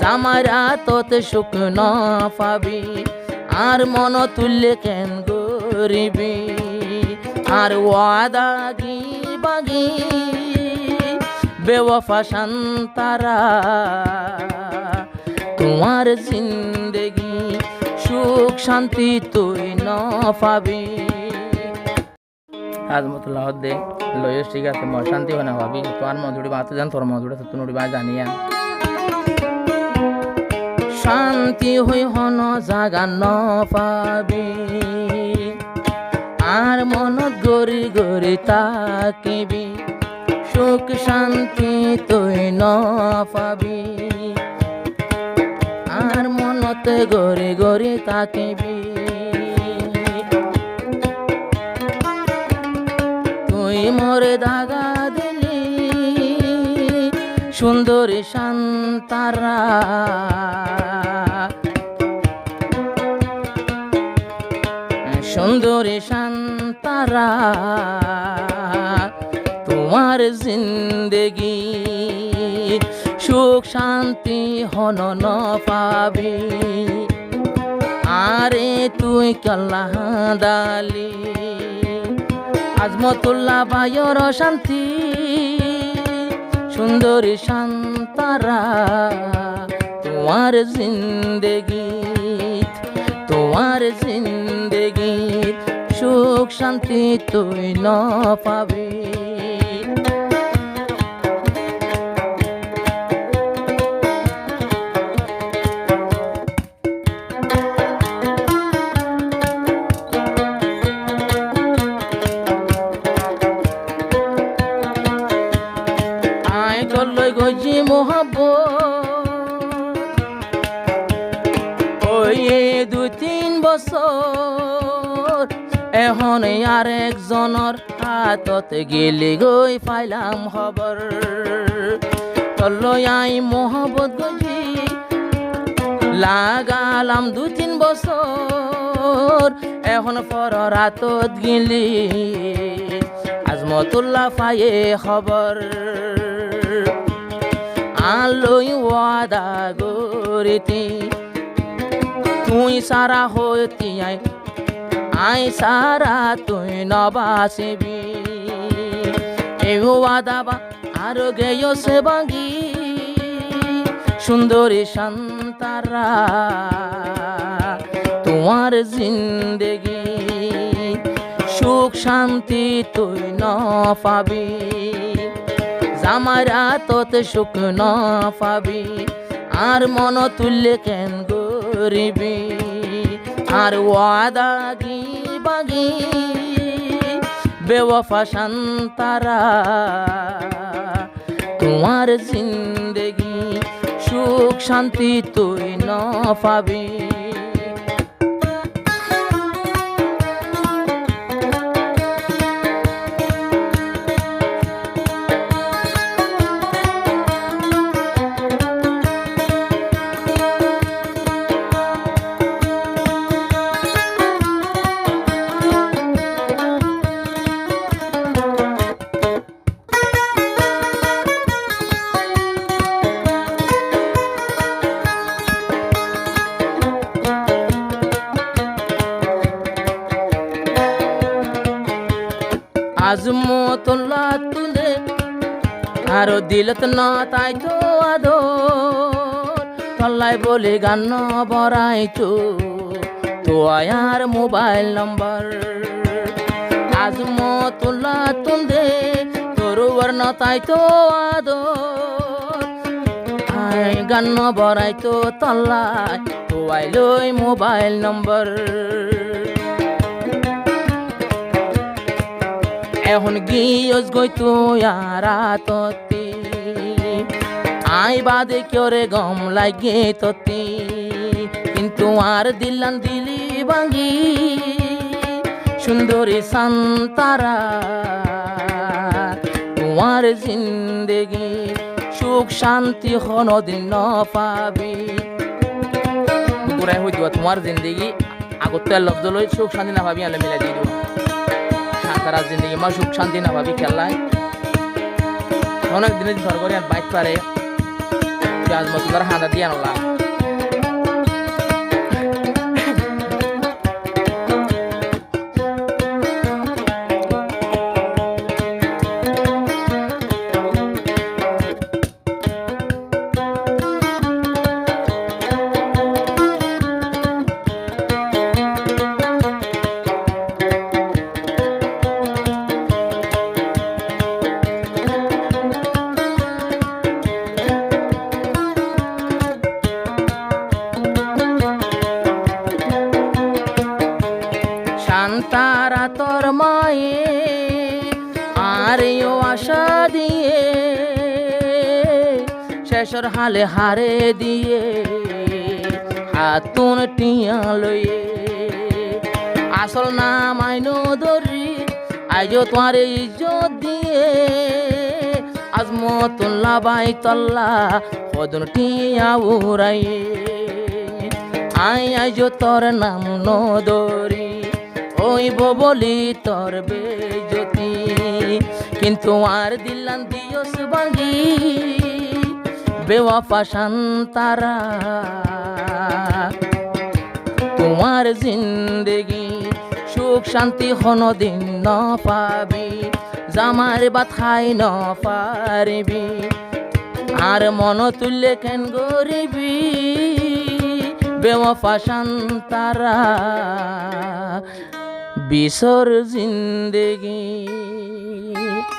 জামাইরা তোতে সুখ ন পাবি আর মন তুললে কেন গরিবি আর ওয়াদা গি বাগি বেওয়াফা শান্তারা তোমার জিন্দেগি সুখ শান্তি তুই ন পাবি। আজমতুল্লাহ দে লয়েস ঠিক আছে মন শান্তি হয় না ভাবি তোমার মজুরি বাতে যান তোর মজুরি তো নুড়ি বা জানিয়া শান্তি হই হন জাগা ন পাবি আর মনত গরি গরি তাকিবি সুখ শান্তি তুই ন পাবি আর মনতে গরি গরি তাকিবি তুই মোরে দাগা দিলি সুন্দরী শান্তারা সুন্দরী শান্তারা তোমার জিন্দেগি সুখ শান্তি হন ন পাবি আরে তুই কল্লা দালি আজমতুল্লাহ বায়র শান্তি সুন্দরী শান্তারা তোমার জিন্দেগি সুখ শান্তি তুই ন পাবি। আয় করলই গজি মোহাব্বত ওই 2-3 বছর এখন আর একজনের হাতত গেলি গই পাইলাম খবর করলই আই মোহাব্বত গজি লাগালাম 2-3 বছর এখন পর হাতত গেলি আজমতুল্লাহ পায়ে খবর আলোই ওয়াদা গরিতি তুই সারা হইতি আই সারা তুই নবাসিবি এই ওয়াদা বা আরো গেয় সে বাঙ্গি সুন্দরী শান্তারা তোমার জিন্দেগি সুখ শান্তি তুই ন পাবি জামাইরা তোতে সুখ ন পাবি আর মন তুললে কেন গরিবি আর ওয়াদা গি বাগি বেওয়াফা শান্তারা তোমার জিন্দেগি সুখ শান্তি তুই ন পাবি। আজমতুল্লাহ তুলে আরো দিলত ন তাই তো আদর তল্লাই বলে গান বরাই তো আয়ার মোবাইল নম্বর আজমতুল্লাহ তুলে তোর বর্ণ তাই তো আদর গান বরাই তো তল্লাই তো আইলই মোবাইল নম্বর এখন গিয়স গই তুই আরাততি আই বাদে কেরে গম লাগে ততি কিন্তু আর দিলান দিলি বাঙ্গি সুন্দরী শান্তারা তোমার জিন্দেগি সুখ শান্তি কোনদিন ন পাবি বুকুরাই হই দিবা তোমার জিন্দেগি আগতে লফজ লই সুখ শান্তি না পাবি আলে মিলাই দি দিব সারা জিন্দগি মা সুখ শান্তি না ভাবি খেলায় অনেক দিনের ধর করে বাইক পারে আজমতুল্লাহর হাঁদা দিয়ে আনলাম। শান্তারা তোর মায়ে আরেও আশা দিয়ে শেষর হালে হারে দিয়ে হাতুন টিয়া লইয়ে আসল নাম আইনো ধরি আইজো তোমার ইজ্জত দিয়ে আজমতুল্লাহ বাইতুল্লাহ কদন টিয়া উড়াইয়ে আইজো তোর নাম নদরি ওইব বলি তোর বেজতি কিন্তু আর দিলান দিয়স ভাঙ্গি বেওয়াফা শান্তারা তোমার জিন্দেগি সুখ শান্তি কোনদিন ন পাবি জামার বাথাই ন পারবি আর মন তুললে কেন গরিবি বেওয়াফা শান্তারা বিসর জিন্দেগি।